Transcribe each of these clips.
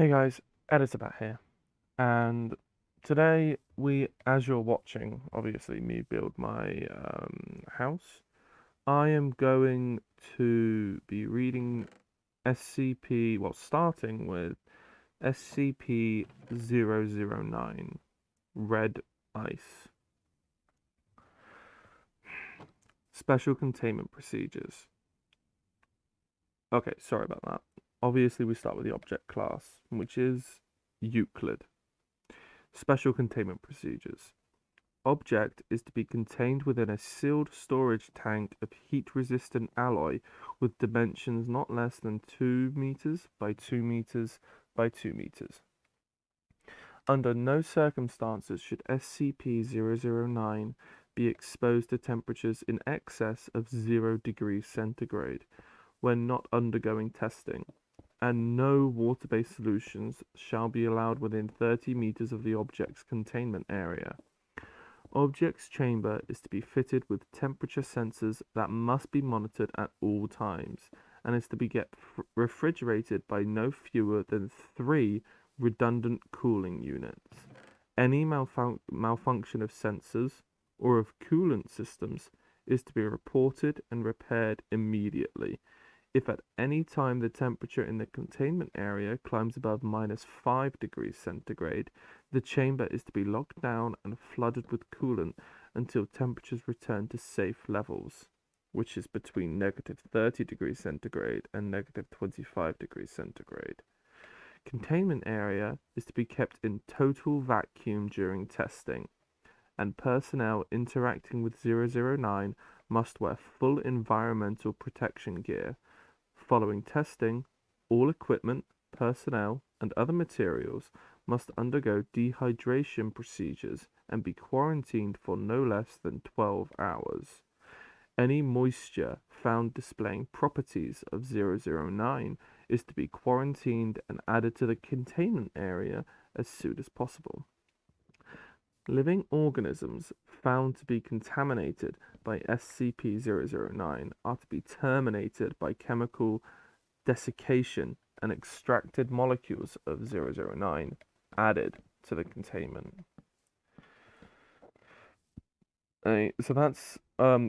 Hey guys, Editor here, and today as you're watching, obviously me build my house, I am going to be reading starting with SCP-009, Red Ice. Special Containment Procedures. Okay, sorry about that. Obviously we start with the object class, which is Euclid. Special Containment Procedures. Object is to be contained within a sealed storage tank of heat-resistant alloy with dimensions not less than 2 meters by 2 meters by 2 meters. Under no circumstances should SCP-009 be exposed to temperatures in excess of 0 degrees centigrade when not undergoing testing, and no water-based solutions shall be allowed within 30 meters of the object's containment area. Object's chamber is to be fitted with temperature sensors that must be monitored at all times, and is to be kept refrigerated by no fewer than 3 redundant cooling units. Any malfunction of sensors or of coolant systems is to be reported and repaired immediately. If at any time the temperature in the containment area climbs above -5 degrees centigrade, the chamber is to be locked down and flooded with coolant until temperatures return to safe levels, which is between -30 degrees centigrade and -25 degrees centigrade. Containment area is to be kept in total vacuum during testing, and personnel interacting with 009 must wear full environmental protection gear. Following testing, all equipment, personnel, and other materials must undergo dehydration procedures and be quarantined for no less than 12 hours. Any moisture found displaying properties of 009 is to be quarantined and added to the containment area as soon as possible. Living organisms found to be contaminated by SCP-009 are to be terminated by chemical desiccation and extracted molecules of 009 added to the containment. So that's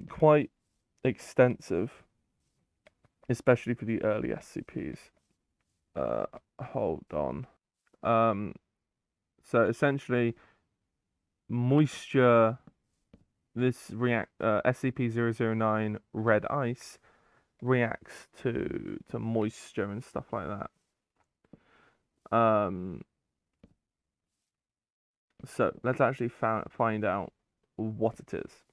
quite extensive, especially for the early SCPs. Hold on. So essentially, moisture. This SCP-009 Red Ice reacts to moisture and stuff like that. So let's actually find out what it is.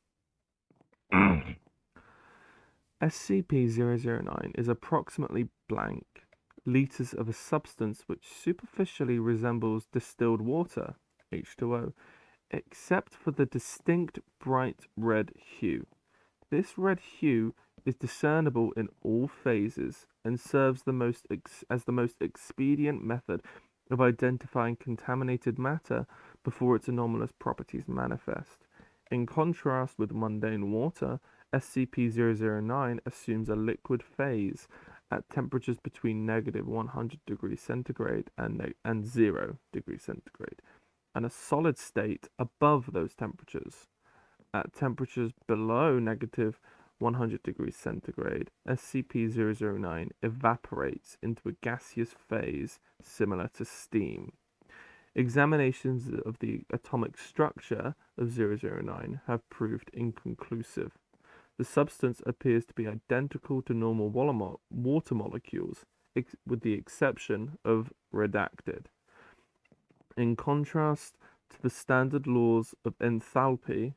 SCP-009 is approximately blank liters of a substance which superficially resembles distilled water, H2O, except for the distinct bright red hue. This red hue is discernible in all phases and serves as the most expedient method of identifying contaminated matter before its anomalous properties manifest. In contrast with mundane water, SCP-009 assumes a liquid phase at temperatures between -100 degrees centigrade and 0 degrees centigrade, and a solid state above those temperatures. At temperatures below -100 degrees centigrade, SCP-009 evaporates into a gaseous phase similar to steam. Examinations of the atomic structure of 009 have proved inconclusive. The substance appears to be identical to normal water molecules, with the exception of redacted. In contrast to the standard laws of enthalpy,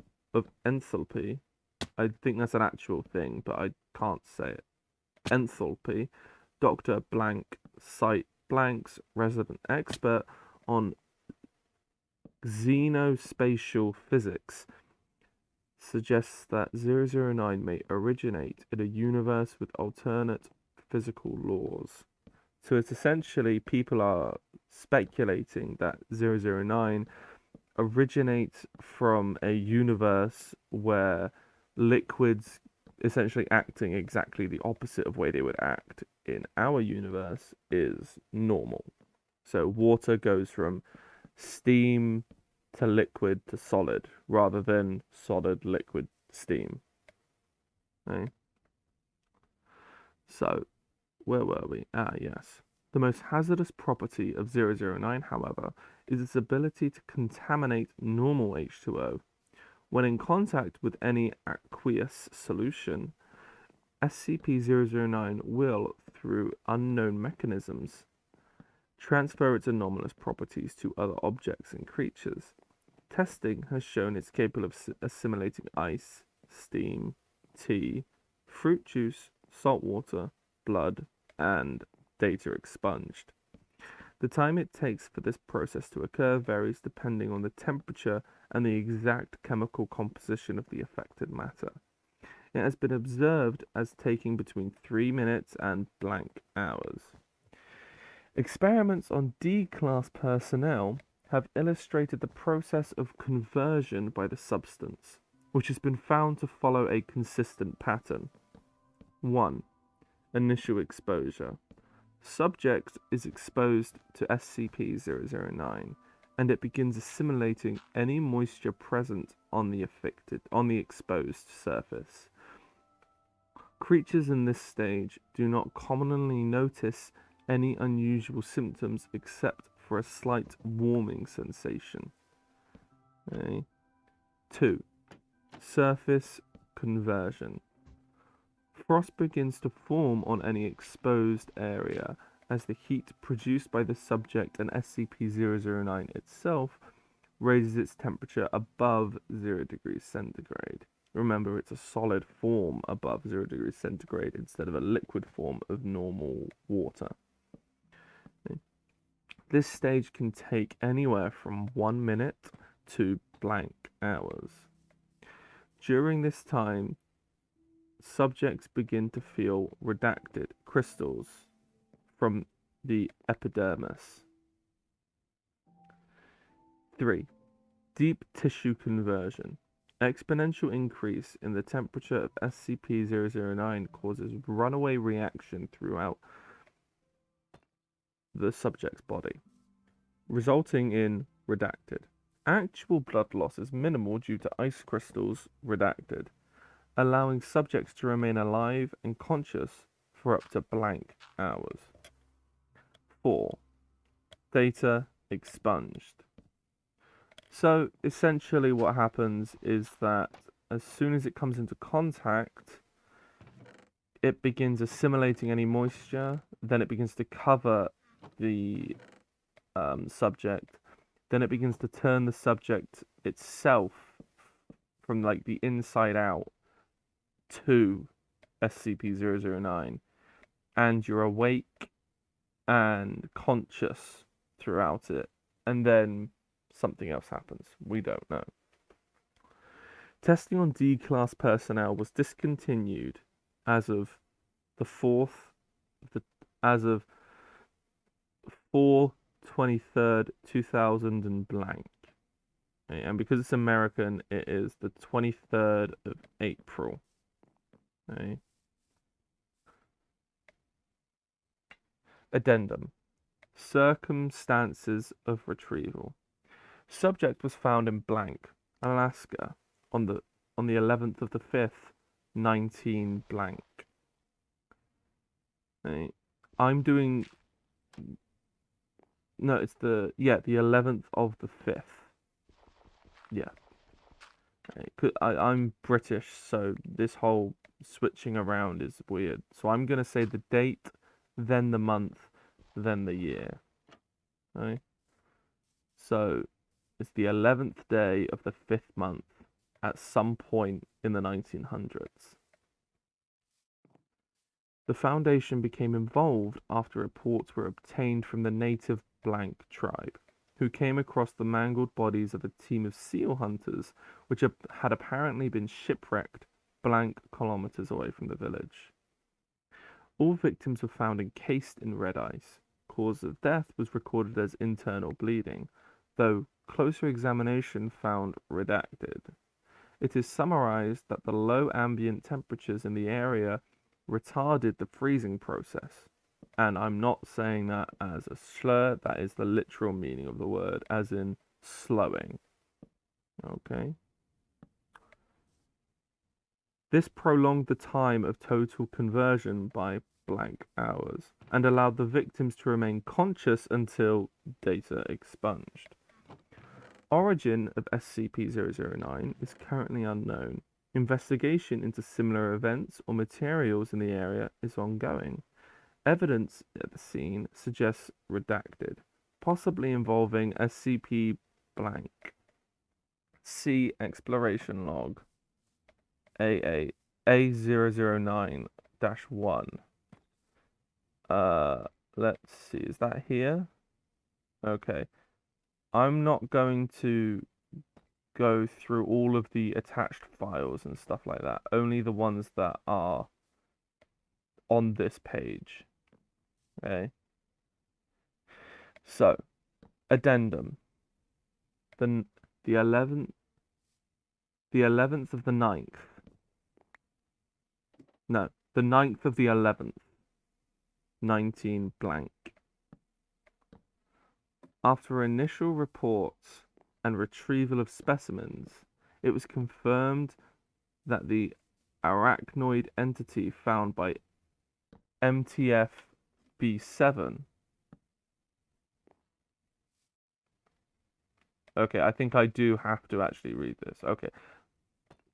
I think that's an actual thing, but I can't say it. Enthalpy, Dr. Blank, Site Blank's resident expert on xenospatial physics, suggests that 009 may originate in a universe with alternate physical laws. So it's essentially, people are speculating that 009 originates from a universe where liquids essentially acting exactly the opposite of way they would act in our universe is normal. So water goes from steam to liquid to solid rather than solid, liquid, steam. Okay. So where were we? Yes. The most hazardous property of 009, however, is its ability to contaminate normal H2O. When in contact with any aqueous solution, SCP-009 will, through unknown mechanisms, transfer its anomalous properties to other objects and creatures. Testing has shown it's capable of assimilating ice, steam, tea, fruit juice, salt water, blood, and data expunged. The time it takes for this process to occur varies depending on the temperature and the exact chemical composition of the affected matter. It has been observed as taking between 3 minutes and blank hours. Experiments on D-class personnel have illustrated the process of conversion by the substance, which has been found to follow a consistent pattern. 1. Initial exposure. Subject is exposed to SCP-009, and it begins assimilating any moisture present on the exposed surface. Creatures in this stage do not commonly notice any unusual symptoms except for a slight warming sensation. Okay. 2. Surface conversion. Frost begins to form on any exposed area as the heat produced by the subject and SCP-009 itself raises its temperature above 0 degrees centigrade. Remember, it's a solid form above 0 degrees centigrade instead of a liquid form of normal water. Okay. This stage can take anywhere from 1 minute to blank hours. During this time, subjects begin to feel redacted crystals from the epidermis. 3. Deep tissue conversion. Exponential increase in the temperature of SCP-009 causes runaway reaction throughout the subject's body, resulting in redacted. Actual blood loss is minimal due to ice crystals redacted, allowing subjects to remain alive and conscious for up to blank hours. 4. Data expunged. So essentially what happens is that as soon as it comes into contact, it begins assimilating any moisture, then it begins to cover the subject, then it begins to turn the subject itself from like the inside out to SCP-009, and you're awake and conscious throughout it, and then something else happens. We don't know. Testing on D-class personnel was discontinued as of the 4/23rd, 2000 and blank. Okay, and because it's American, it is the 23rd of April. Okay. Addendum. Circumstances of retrieval. Subject was found in blank, Alaska, on the 11th of the 5th, 19 blank. Okay. I'm doing. No, it's the 11th of the 5th. Yeah. Okay. I'm British, so this whole switching around is weird. So I'm gonna say the date, then the month, then the year. Okay. So it's the 11th day of the 5th month at some point in the 1900s. The Foundation became involved after reports were obtained from the native blank tribe, who came across the mangled bodies of a team of seal hunters which had apparently been shipwrecked blank kilometers away from the village. All victims were found encased in red ice. Cause of death was recorded as internal bleeding, though closer examination found redacted. It is summarized that the low ambient temperatures in the area retarded the freezing process, And I'm not saying that as a slur, that is the literal meaning of the word, as in slowing. Okay. This prolonged the time of total conversion by blank hours and allowed the victims to remain conscious until data expunged. Origin of SCP-009 is currently unknown. Investigation into similar events or materials in the area is ongoing. Evidence at the scene suggests redacted, possibly involving SCP blank. See exploration log A009-1. Let's see, is that here? Okay. I'm not going to go through all of the attached files and stuff like that, only the ones that are on this page. Okay. So, Addendum. The 11th of the 9th. No, the 9th of the 11th. 19 blank. After initial reports and retrieval of specimens, it was confirmed that the arachnoid entity found by MTF-B7. Okay, I think I do have to actually read this. Okay.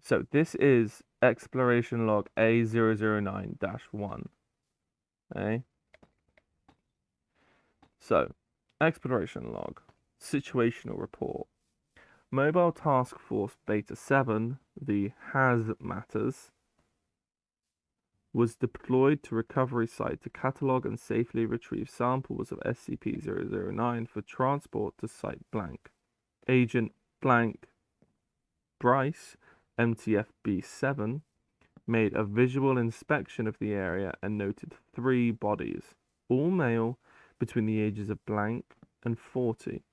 So this is exploration log A009-1. Okay. So, exploration log, situational report. Mobile Task Force Beta 7, the HAS matters, was deployed to recovery site to catalogue and safely retrieve samples of SCP-009 for transport to site blank. Agent blank Bryce, MTF-B7, made a visual inspection of the area and noted 3 bodies, all male, between the ages of blank and 40.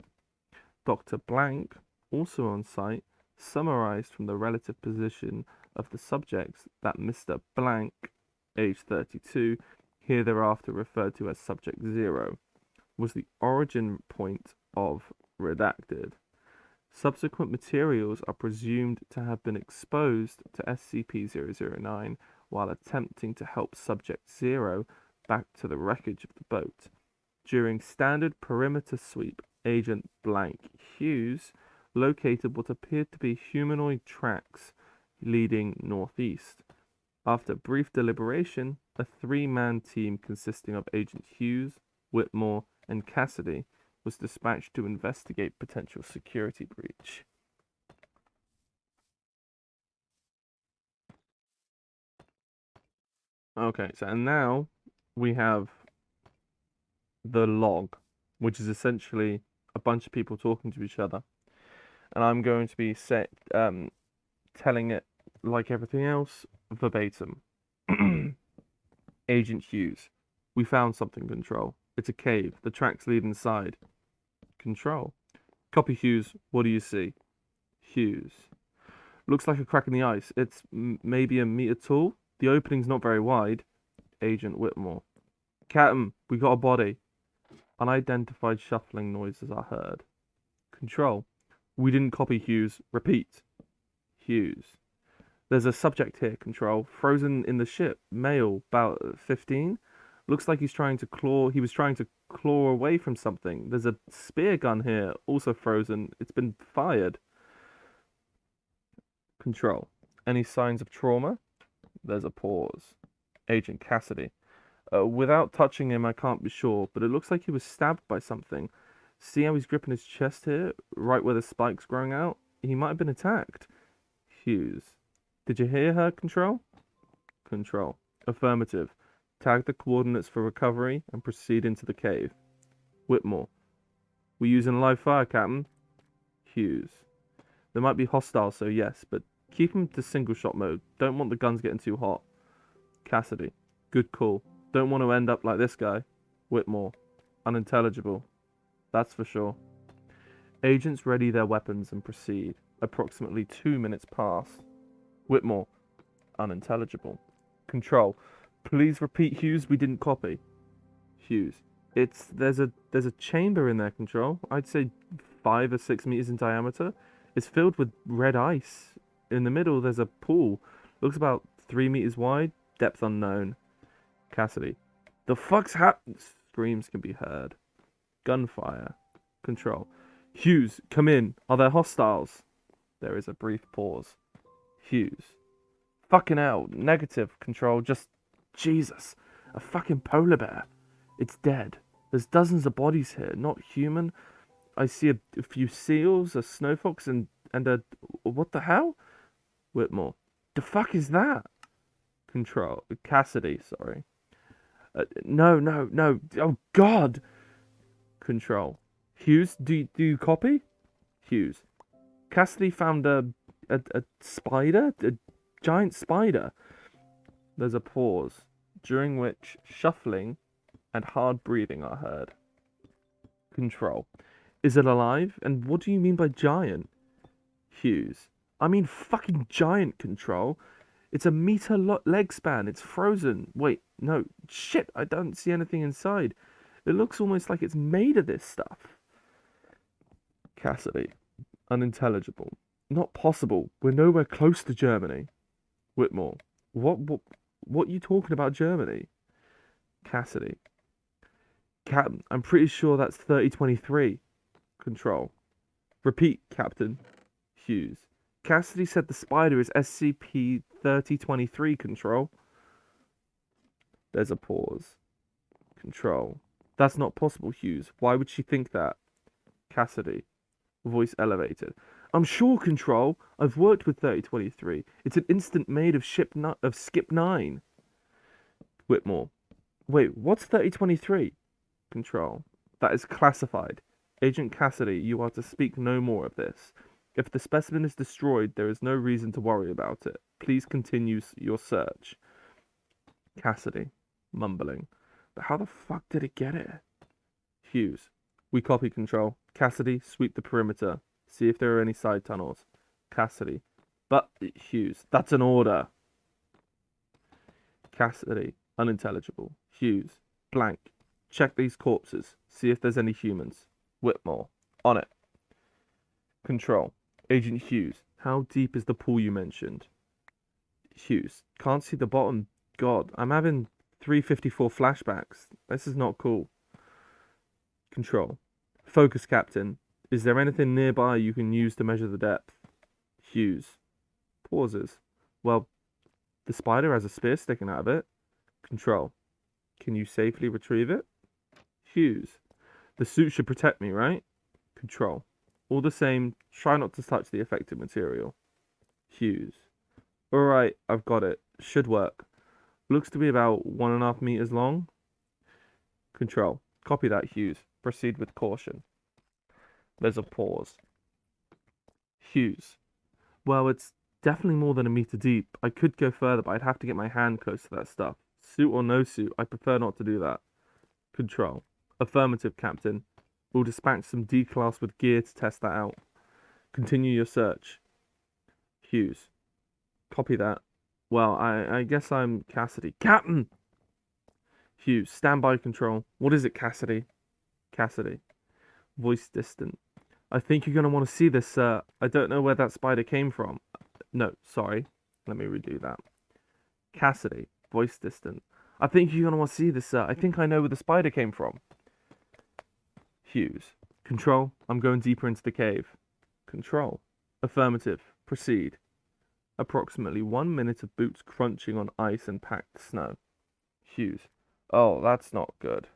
Dr. Blank, also on site, summarized from the relative position of the subjects that Mr. Blank, age 32, here thereafter referred to as Subject 0, was the origin point of redacted. Subsequent materials are presumed to have been exposed to SCP-009 while attempting to help Subject 0 back to the wreckage of the boat. During standard perimeter sweep, Agent Blank Hughes located what appeared to be humanoid tracks leading northeast. After brief deliberation, a 3-man team consisting of Agent Hughes, Whitmore, and Cassidy was dispatched to investigate potential security breach. Okay, so and now we have the log, which is essentially a bunch of people talking to each other. And I'm going to be telling it, like everything else, verbatim. Agent Hughes, we found something, Control. It's a cave. The tracks lead inside. Control. Copy, Hughes. What do you see? Hughes. Looks like a crack in the ice. It's maybe a meter tall. The opening's not very wide. Agent Whitmore. Captain, we got a body. Unidentified shuffling noises are heard. Control. We didn't copy, Hughes. Repeat. Hughes. There's a subject here, Control. Frozen in the ship. Male, about 15. Looks like he was trying to claw away from something. There's a spear gun here, also frozen. It's been fired. Control. Any signs of trauma? There's a pause. Agent Cassidy. Without touching him, I can't be sure, but it looks like he was stabbed by something. See how he's gripping his chest here, right where the spike's growing out? He might have been attacked. Hughes. Did you hear her, Control? Control. Affirmative. Tag the coordinates for recovery and proceed into the cave. Whitmore. We're using live fire, Captain. Hughes. They might be hostile, so yes, but keep them to single shot mode. Don't want the guns getting too hot. Cassidy. Good call. Don't want to end up like this guy. Whitmore. Unintelligible. That's for sure. Agents ready their weapons and proceed. Approximately 2 minutes pass. Whitmore. Unintelligible. Control. Please repeat, Hughes, we didn't copy. Hughes. There's a chamber in there, Control. I'd say 5 or 6 meters in diameter. It's filled with red ice. In the middle, there's a pool. Looks about 3 meters wide. Depth unknown. Cassidy. The fuck's happened? Screams can be heard. Gunfire. Control. Hughes, come in. Are there hostiles? There is a brief pause. Hughes. Fucking hell. Negative. Control. Just... Jesus. A fucking polar bear. It's dead. There's dozens of bodies here. Not human. I see a few seals, a snow fox, and a... What the hell? Whitmore. The fuck is that? Control. Cassidy, sorry. No. Oh, God. Control. Hughes, do you copy? Hughes. Cassidy found a spider? A giant spider. There's a pause, during which shuffling and hard breathing are heard. Control. Is it alive? And what do you mean by giant? Hughes. I mean fucking giant, Control. It's a meter leg span. It's frozen. Wait, no. Shit, I don't see anything inside. It looks almost like it's made of this stuff. Cassidy. Unintelligible. Not possible. We're nowhere close to Germany. Whitmore. What are you talking about, Germany? Cassidy. Captain, I'm pretty sure that's 3023. Control. Repeat, Captain. Hughes. Cassidy said the spider is SCP-3023, Control. There's a pause. Control. That's not possible, Hughes. Why would she think that? Cassidy. Voice elevated. I'm sure, Control. I've worked with 3023. It's an instant made of Skip 9. Whitmore. Wait, what's 3023? Control. That is classified. Agent Cassidy, you are to speak no more of this. If the specimen is destroyed, there is no reason to worry about it. Please continue your search. Cassidy, mumbling. But how the fuck did it get here? Hughes. We copy, Control. Cassidy, sweep the perimeter. See if there are any side tunnels. Cassidy. But, Hughes, that's an order. Cassidy, unintelligible. Hughes, blank. Check these corpses. See if there's any humans. Whitmore. On it. Control. Agent Hughes. How deep is the pool you mentioned? Hughes. Can't see the bottom. God, I'm having 354 flashbacks. This is not cool. Control. Focus, Captain. Is there anything nearby you can use to measure the depth? Hughes. Pauses. Well, the spider has a spear sticking out of it. Control. Can you safely retrieve it? Hughes. The suit should protect me, right? Control. All the same, try not to touch the affected material. Hughes. Alright, I've got it. Should work. Looks to be about 1.5 meters long. Control. Copy that, Hughes. Proceed with caution. There's a pause. Hughes. Well, it's definitely more than 1 meter deep. I could go further, but I'd have to get my hand close to that stuff. Suit or no suit, I prefer not to do that. Control. Affirmative, Captain. We'll dispatch some D-class with gear to test that out. Continue your search. Hughes. Copy that. Well, I guess I'm Cassidy. Captain! Hughes. Stand by, Control. What is it, Cassidy? Cassidy. Voice distant. I think you're going to want to see this, sir. I don't know where that spider came from. No, sorry. Let me redo that. Cassidy. Voice distant. I think you're going to want to see this, sir. I think I know where the spider came from. Hughes. Control. I'm going deeper into the cave. Control. Affirmative. Proceed. Approximately 1 minute of boots crunching on ice and packed snow. Hughes. Oh, that's not good.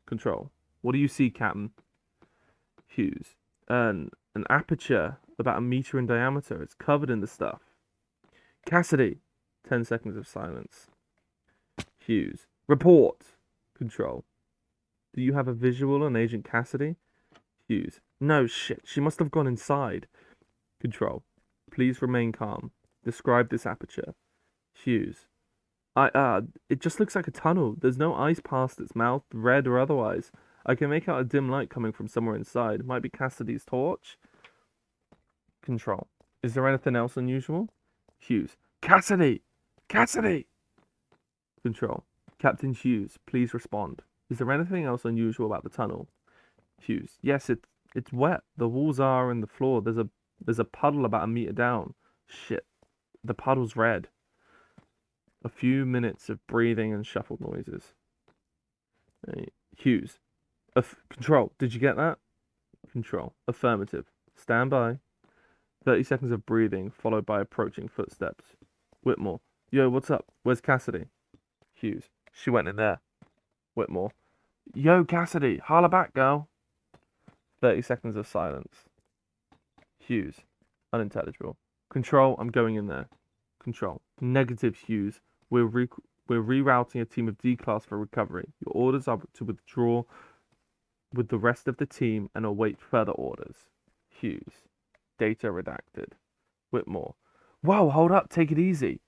Control. What do you see, Captain? Hughes. An aperture about 1 meter in diameter. It's covered in the stuff. Cassidy. 10 seconds of silence. Hughes. Report. Control. Do you have a visual on Agent Cassidy? Hughes. No, shit. She must have gone inside. Control. Please remain calm. Describe this aperture. Hughes. It just looks like a tunnel. There's no ice past its mouth, red or otherwise. I can make out a dim light coming from somewhere inside. It might be Cassidy's torch. Control. Is there anything else unusual? Hughes. Cassidy! Cassidy! Control. Captain Hughes, please respond. Is there anything else unusual about the tunnel? Hughes. Yes, it's wet. The walls are in the floor. There's a puddle about a meter down. Shit. The puddle's red. A few minutes of breathing and shuffled noises. Hughes. Control. Did you get that? Control. Affirmative. Stand by. 30 seconds of breathing, followed by approaching footsteps. Whitmore. Yo, what's up? Where's Cassidy? Hughes. She went in there. Whitmore. Yo, Cassidy. Holla back, girl. 30 seconds of silence. Hughes. Unintelligible. Control, I'm going in there. Control. Negative, Hughes. We're rerouting a team of D-Class for recovery. Your orders are to withdraw with the rest of the team and await further orders. Hughes. Data redacted. Whitmore. Whoa, hold up, take it easy.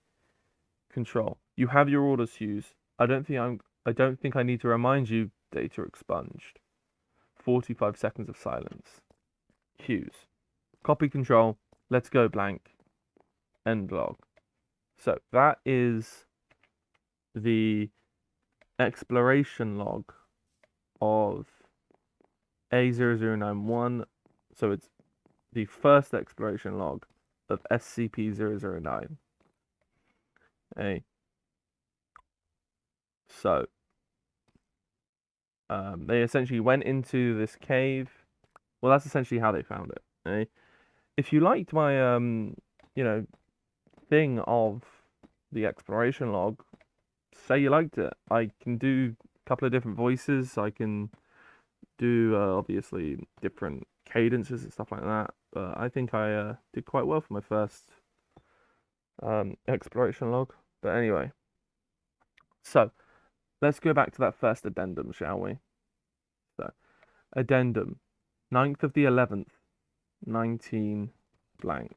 Control. You have your orders, Hughes. I don't think I need to remind you. Data expunged. 45 seconds of silence. Hughes. Copy, Control. Let's go, blank. End log. So that is the exploration log of A009-1. So it's the first exploration log of SCP-009. So they essentially went into this cave. Well, that's essentially how they found it. If you liked my thing of the exploration log, say you liked it. I can do a couple of different voices. I can do obviously different cadences and stuff like that. But I think I did quite well for my first exploration log. But anyway, so let's go back to that first addendum, shall we? So, addendum, 9th of the 11th, 19 blank.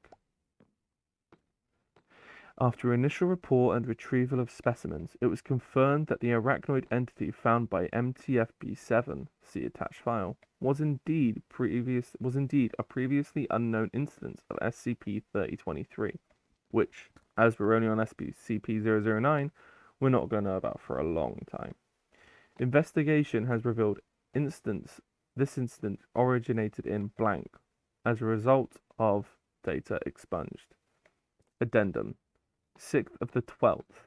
After initial report and retrieval of specimens, it was confirmed that the arachnoid entity found by MTF-B7, see attached file, was indeed a previously unknown instance of SCP-3023, which, as we're only on SCP-009, we're not going to know about for a long time. Investigation has revealed this instance originated in blank as a result of data expunged. Addendum, 6th of the 12th,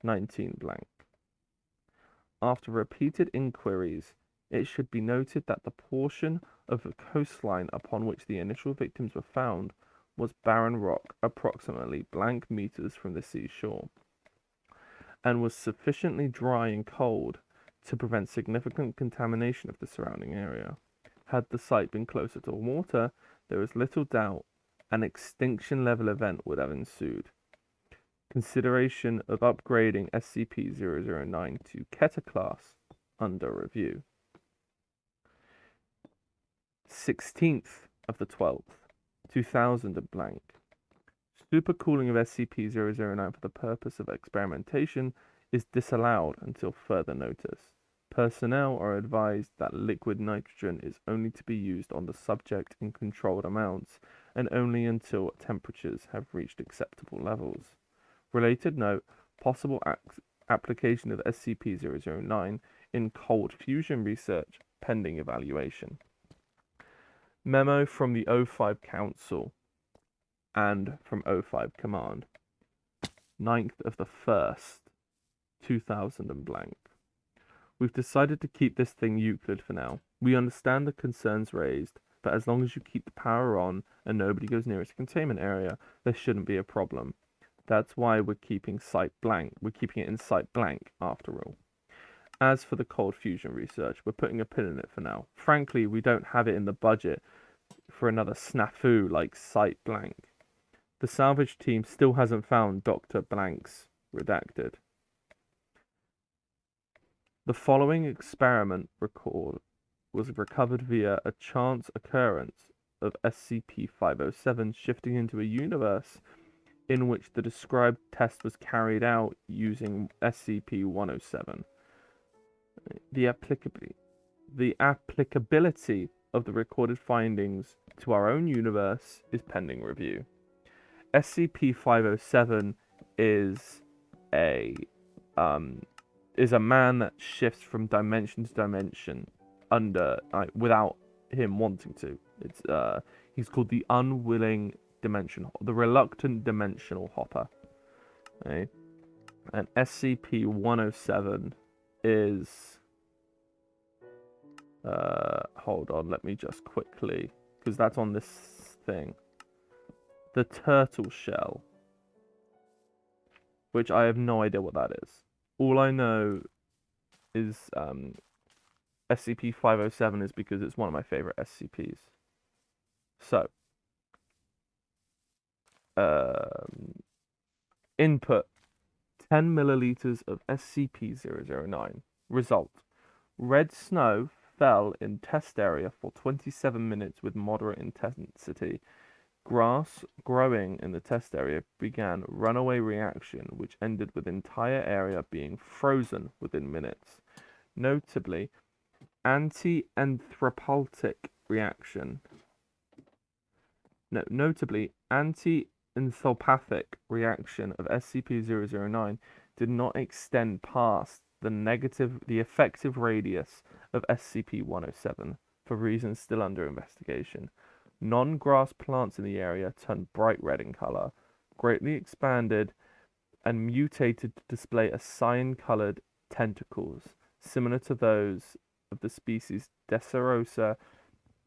19 blank. After repeated inquiries, it should be noted that the portion of the coastline upon which the initial victims were found was barren rock approximately blank meters from the seashore, and was sufficiently dry and cold to prevent significant contamination of the surrounding area. Had the site been closer to water, there is little doubt an extinction level event would have ensued. Consideration of upgrading SCP-009 to Keter class under review. 16th of the 12th, 2000 blank. Supercooling of SCP-009 for the purpose of experimentation is disallowed until further notice. Personnel are advised that liquid nitrogen is only to be used on the subject in controlled amounts and only until temperatures have reached acceptable levels. Related note, possible application of SCP-009 in cold fusion research pending evaluation. Memo from the O5 Council and from O5 Command. 9th of the 1st, 2000 blank. We've decided to keep this thing Euclid for now. We understand the concerns raised, but as long as you keep the power on and nobody goes near its containment area, there shouldn't be a problem. That's why we're keeping site blank. We're keeping it in site blank, after all. As for the cold fusion research, we're putting a pin in it for now. Frankly, we don't have it in the budget for another snafu like site blank. The salvage team still hasn't found Dr. Blank's redacted. The following experiment record was recovered via a chance occurrence of SCP-507 shifting into a universe in which the described test was carried out using SCP-107. The applicability of the recorded findings to our own universe is pending review. SCP-507 is is a man that shifts from dimension to dimension without him wanting to. It's he's called the the reluctant dimensional hopper. Okay? And SCP-107 is hold on, let me just quickly, because that's on this thing. The turtle shell, which I have no idea what that is. All I know is SCP-507 is because it's one of my favorite SCPs. So, input 10 milliliters of SCP-009. Result: red snow fell in test area for 27 minutes with moderate intensity. Grass growing in the test area began runaway reaction, which ended with entire area being frozen within minutes. Notably, anti-enthalpic reaction of SCP-009 did not extend past the effective radius of SCP-107 for reasons still under investigation. Non-grass plants in the area turned bright red in color, greatly expanded, and mutated to display a cyan-colored tentacles, similar to those of the species Decirosa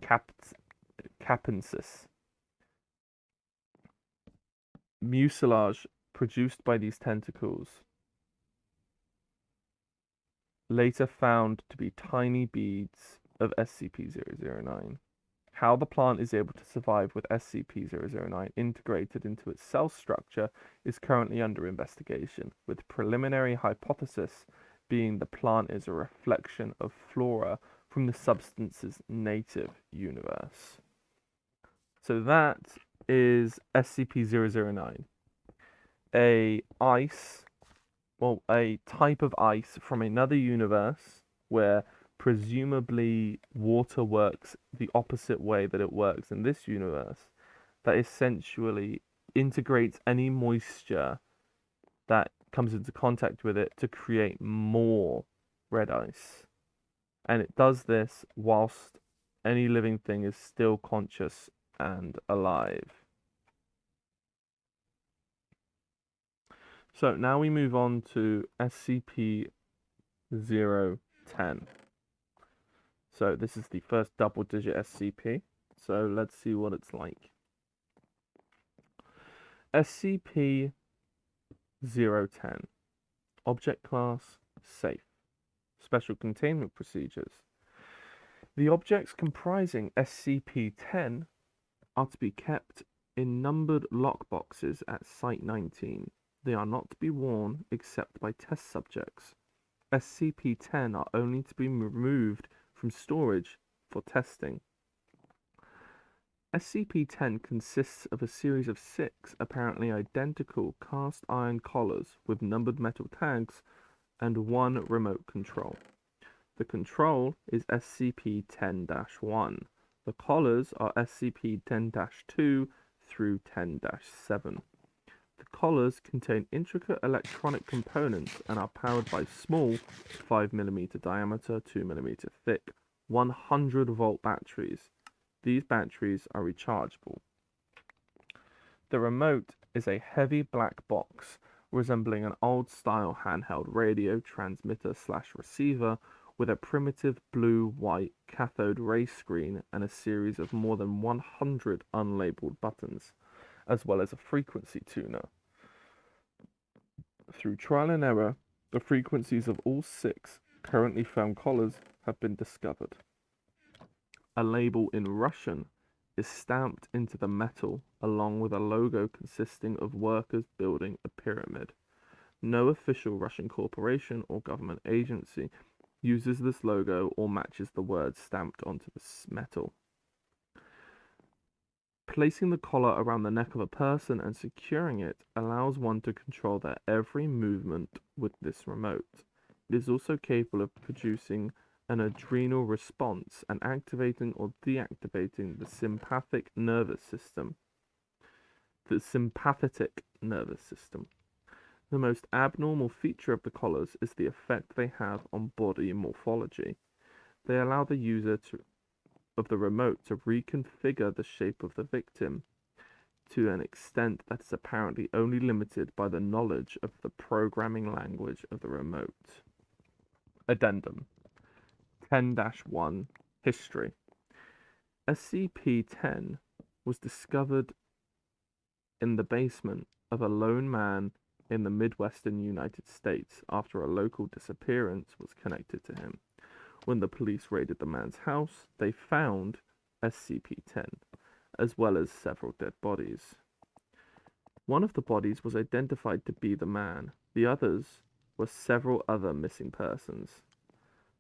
capensis. Mucilage produced by these tentacles, later found to be tiny beads of SCP-009. How the plant is able to survive with SCP-009 integrated into its cell structure is currently under investigation, with preliminary hypothesis being the plant is a reflection of flora from the substance's native universe. So that is SCP-009. A type of ice from another universe where presumably water works the opposite way that it works in this universe, that essentially integrates any moisture that comes into contact with it to create more red ice. And it does this whilst any living thing is still conscious and alive. So now we move on to SCP-010. So this is the first double-digit SCP. So let's see what it's like. SCP-010. Object class: safe. Special containment procedures. The objects comprising SCP-10 are to be kept in numbered lockboxes at Site-19. They are not to be worn except by test subjects. SCP-10 are only to be removed from storage for testing. SCP-10 consists of a series of 6 apparently identical cast iron collars with numbered metal tags and 1 remote control. The control is SCP-10-1. The collars are SCP-10-2 through 10-7. The collars contain intricate electronic components and are powered by small 5mm diameter, 2mm thick, 100-volt batteries. These batteries are rechargeable. The remote is a heavy black box resembling an old-style handheld radio transmitter/receiver with a primitive blue-white cathode ray screen and a series of more than 100 unlabeled buttons, as well as a frequency tuner. Through trial and error, the frequencies of all 6 currently found collars have been discovered. A label in Russian is stamped into the metal along with a logo consisting of workers building a pyramid. No official Russian corporation or government agency uses this logo or matches the words stamped onto the metal. Placing the collar around the neck of a person and securing it allows one to control their every movement with this remote. It is also capable of producing an adrenal response and activating or deactivating the sympathetic nervous system. The most abnormal feature of the collars is the effect they have on body morphology. They allow the user of the remote to reconfigure the shape of the victim to an extent that is apparently only limited by the knowledge of the programming language of the remote. Addendum 10-1 History. SCP-10 was discovered in the basement of a lone man in the Midwestern United States after a local disappearance was connected to him. When the police raided the man's house, they found SCP-10, as well as several dead bodies. One of the bodies was identified to be the man. The others were several other missing persons.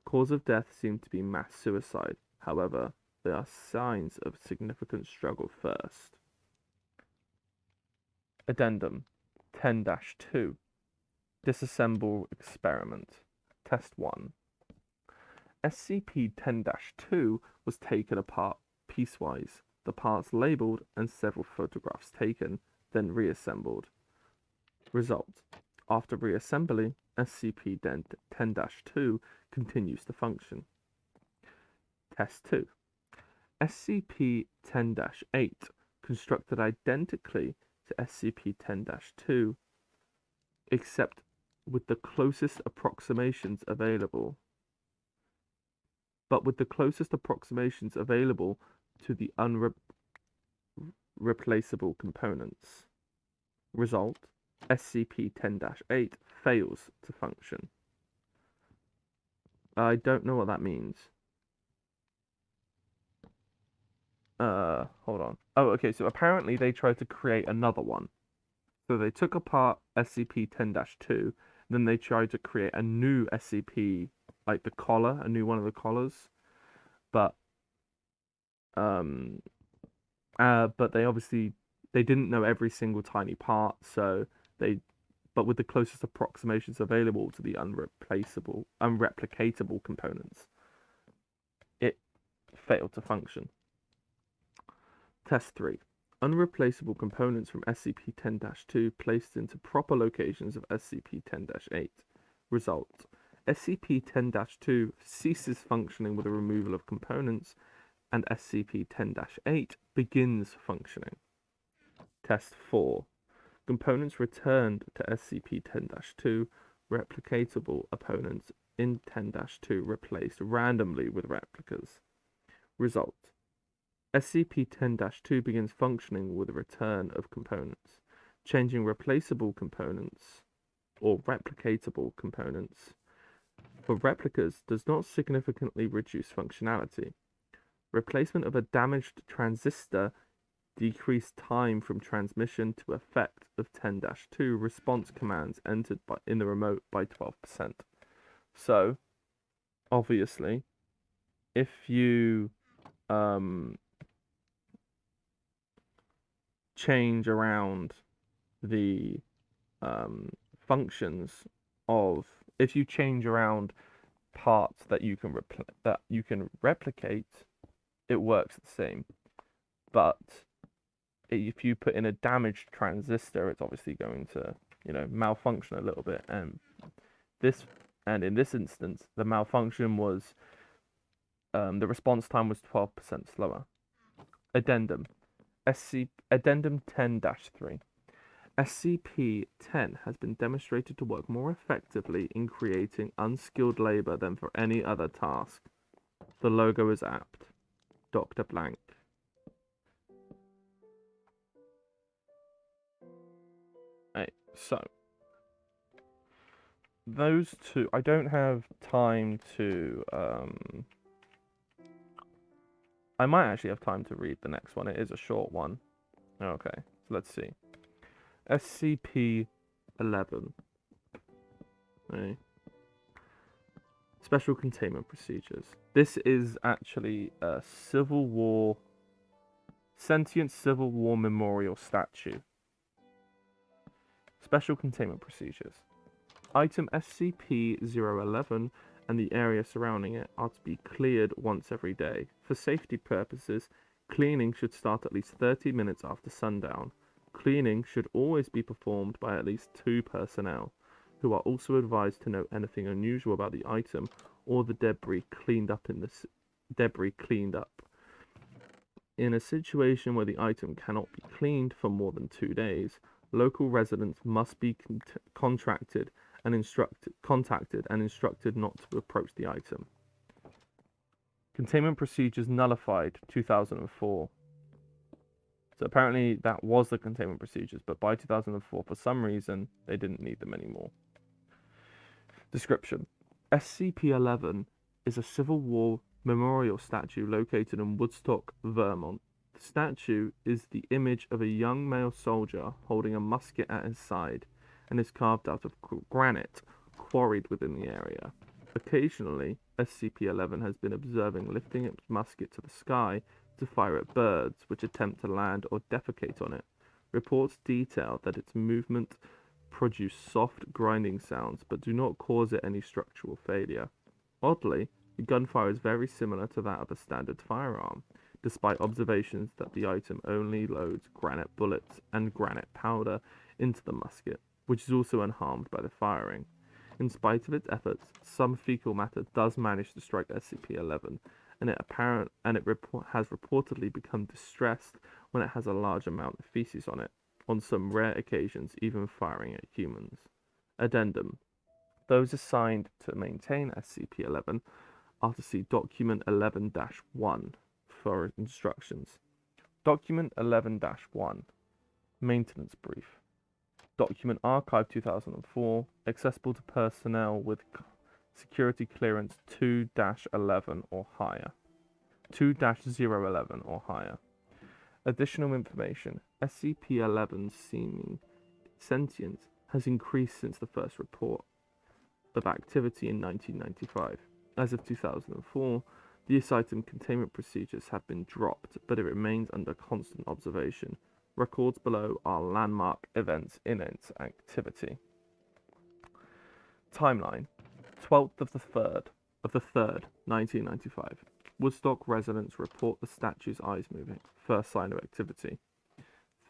Cause of death seemed to be mass suicide. However, there are signs of significant struggle first. Addendum 10-2 Disassemble Experiment Test 1. SCP-10-2 was taken apart piecewise, the parts labeled and several photographs taken, then reassembled. Result: after reassembly, SCP-10-2 continues to function. Test 2. SCP-10-8 constructed identically to SCP-10-2, except with the closest approximations available. To the unreplaceable components. Result: SCP-10-8 fails to function. I don't know what that means. Hold on. Oh, okay, so apparently they tried to create another one. So they took apart SCP-10-2, then they tried to create a new SCP, like the collar, a new one of the collars. But they obviously didn't know every single tiny part, so but with the closest approximations available to the unreplicatable components, it failed to function. Test 3. Unreplaceable components from SCP-10-2 placed into proper locations of SCP-10-8. Result: SCP-10-2 ceases functioning with the removal of components, and SCP-10-8 begins functioning. Test 4. Components returned to SCP-10-2, replicatable opponents in 10-2 replaced randomly with replicas. Result: SCP-10-2 begins functioning with the return of components. Changing replaceable components or replicatable components for replicas does not significantly reduce functionality. Replacement of a damaged transistor decreased time from transmission to effect of 10-2 response commands entered in the remote by 12%. So, obviously, if you change around the functions of, if you change around parts that you can replicate, it works the same. But if you put in a damaged transistor, it's obviously going to, malfunction a little bit. And in this instance, the malfunction was the response time was 12% slower. Addendum Addendum 10-3. SCP-10 has been demonstrated to work more effectively in creating unskilled labor than for any other task. The logo is apt. Dr. Blank. Right, so those two, I don't have time to I might actually have time to read the next one. It is a short one. Okay, so let's see. SCP-011. Right. Special Containment Procedures. This is actually a sentient Civil War memorial statue. Special Containment Procedures. Item SCP-011 and the area surrounding it are to be cleared once every day. For safety purposes, cleaning should start at least 30 minutes after sundown. Cleaning should always be performed by at least 2 personnel, who are also advised to note anything unusual about the item or the debris cleaned up. In a situation where the item cannot be cleaned for more than 2 days, local residents must be contacted and instructed not to approach the item. Containment procedures nullified 2004. So apparently that was the containment procedures, but by 2004, for some reason, they didn't need them anymore. Description: SCP-011 is a Civil War memorial statue located in Woodstock, Vermont. The statue is the image of a young male soldier holding a musket at his side and is carved out of granite quarried within the area. Occasionally, SCP-011 has been observing lifting its musket to the sky to fire at birds which attempt to land or defecate on it. Reports detail that its movement produce soft grinding sounds but do not cause it any structural failure. Oddly, the gunfire is very similar to that of a standard firearm, despite observations that the item only loads granite bullets and granite powder into the musket, which is also unharmed by the firing. In spite of its efforts, some fecal matter does manage to strike SCP-011, and it has reportedly become distressed when it has a large amount of feces on it, on some rare occasions even firing at humans. Addendum: those assigned to maintain SCP-011 are to see Document 11-1 for instructions. Document 11-1 Maintenance Brief. Document Archive 2004, accessible to personnel with security clearance 2-11 or higher. 2-011 or higher. Additional information: SCP-011's seeming sentience has increased since the first report of activity in 1995. As of 2004, this item containment procedures have been dropped, but it remains under constant observation. Records below are landmark events in its activity. Timeline: 12th of the 3rd, 1995. Woodstock residents report the statue's eyes moving. First sign of activity.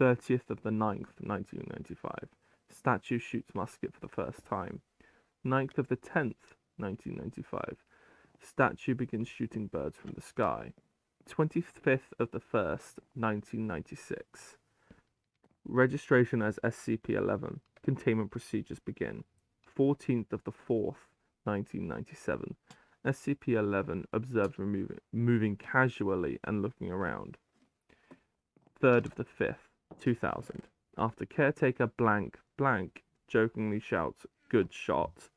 30th of the 9th, 1995. Statue shoots musket for the first time. 9th of the 10th, 1995. Statue begins shooting birds from the sky. 25th of the 1st, 1996. Registration as SCP-011. Containment procedures begin. 14th of the 4th, 1997. SCP-011 observed moving casually and looking around. 3rd of the 5th, 2000. After caretaker blank blank jokingly shouts, "Good shot,"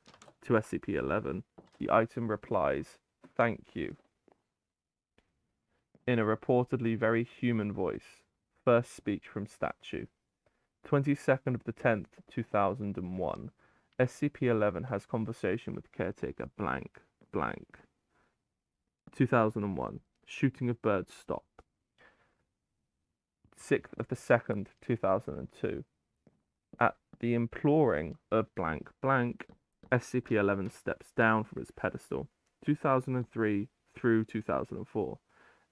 to SCP-011, the item replies, "Thank you," in a reportedly very human voice. First speech from statue. 22nd of the 10th, 2001. SCP-011 has conversation with caretaker blank blank. 2001. Shooting of birds stop. 6th of the 2nd, 2002. At the imploring of blank blank, SCP-011 steps down from its pedestal. 2003 through 2004.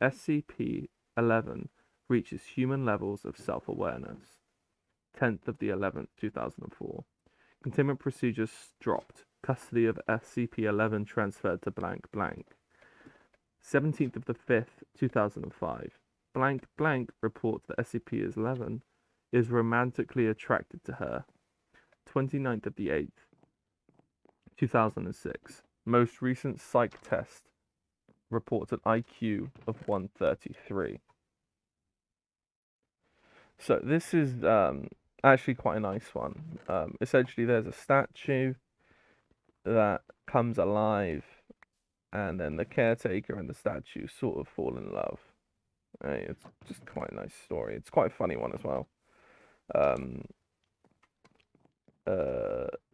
SCP-011 reaches human levels of self-awareness. 10th of the 11th, 2004. Containment procedures dropped. Custody of SCP-011 transferred to blank blank. 17th of the 5th, 2005. Blank blank reports that SCP-011 is romantically attracted to her. 29th of the 8th, 2006. Most recent psych test reports an IQ of 133. So this is actually quite a nice one. Essentially, there's a statue that comes alive, and then the caretaker and the statue sort of fall in love. It's just quite a nice story. It's quite a funny one as well.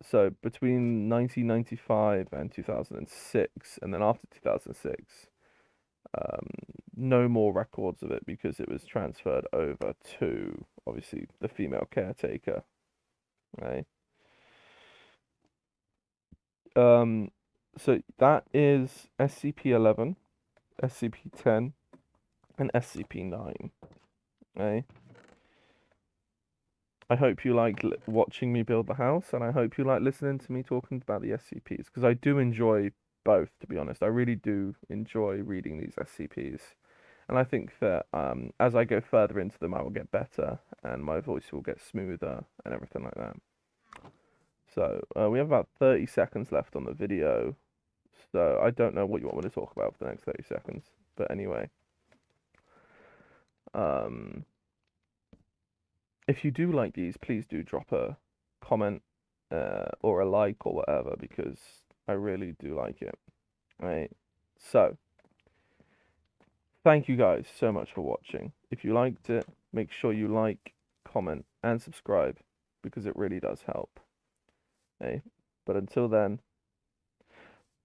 So between 1995 and 2006, and then after 2006, no more records of it because it was transferred over to, obviously, the female caretaker, right? So that is SCP-011, SCP-10, and SCP-9, right? I hope you like watching me build the house, and I hope you like listening to me talking about the SCPs, because I do enjoy both, to be honest. I really do enjoy reading these SCPs. And I think that as I go further into them, I will get better, and my voice will get smoother, and everything like that. So we have about 30 seconds left on the video, so I don't know what you want me to talk about for the next 30 seconds. But anyway, if you do like these, please do drop a comment or a like or whatever, because I really do like it. Right? So, thank you guys so much for watching. If you liked it, make sure you like, comment, and subscribe, because it really does help. But until then,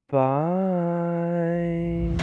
bye.